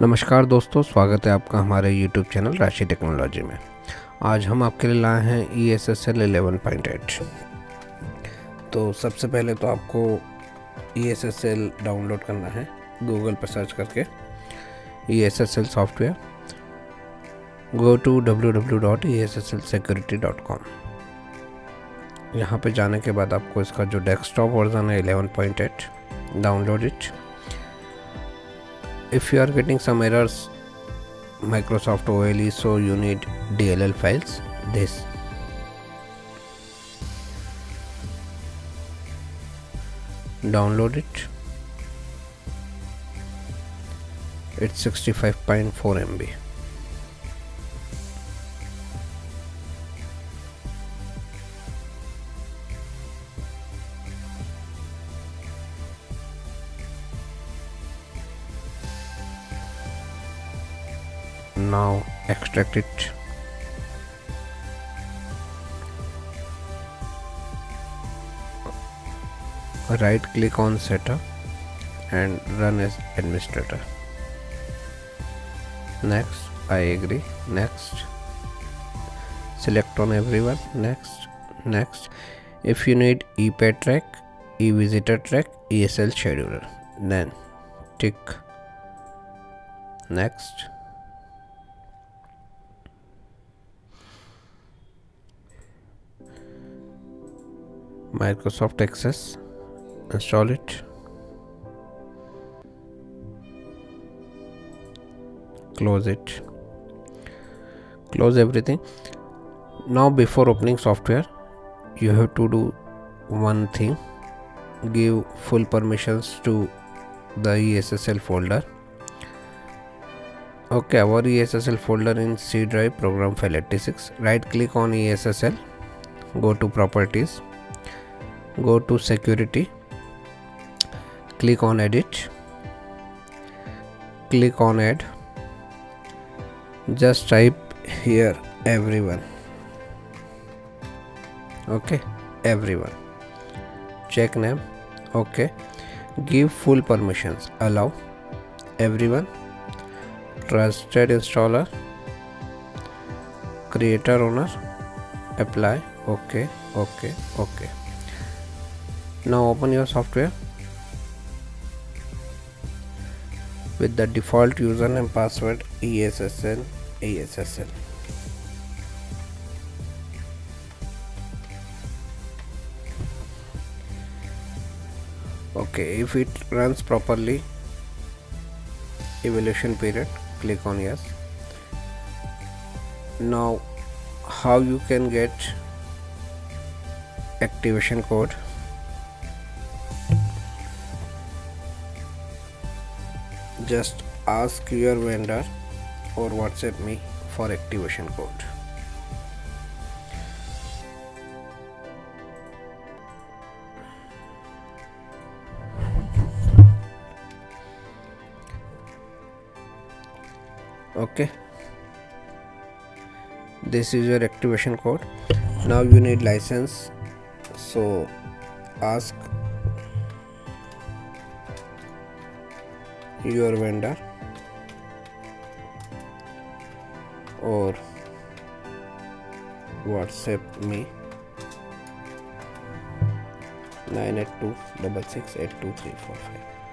नमस्कार दोस्तों, स्वागत है आपका हमारे YouTube चैनल राशि टेक्नोलॉजी में। आज हम आपके लिए लाए हैं ESSL 11.8। तो सबसे पहले तो आपको ESSL डाउनलोड करना है गूगल पर सर्च करके ESSL software. Go to www.essslsecurity.com। यहाँ पे जाने के बाद आपको इसका जो डेस्कटॉप वर्जन है 11.8 download it. If you are getting some errors, Microsoft OLE, so you need DLL files. This download it. It's 65.4 MB. Now extract it. Right click on setup and run as administrator. Next, I agree. Next, select on everyone. Next. If you need EPBAX track, eVisitor track, ESSL scheduler, then tick next. Microsoft Access, install it. Close it. Close everything. Now before opening software, you have to do one thing. Give full permissions to the ESSL folder. Okay, our ESSL folder in C drive, program file 86. Right click on ESSL, go to properties, go to security, click on edit, click on add. Just type here everyone. Okay, everyone. Check name. Okay, give full permissions. Allow everyone, trusted installer, creator owner, apply. Okay. Now open your software with the default username password ESSL. Okay, if it runs properly, evaluation period, click on yes. Now how you can get activation code? Just ask your vendor or WhatsApp me for activation code. Okay, this is your activation code. Now you need license, so ask your vendor or WhatsApp me 982668235.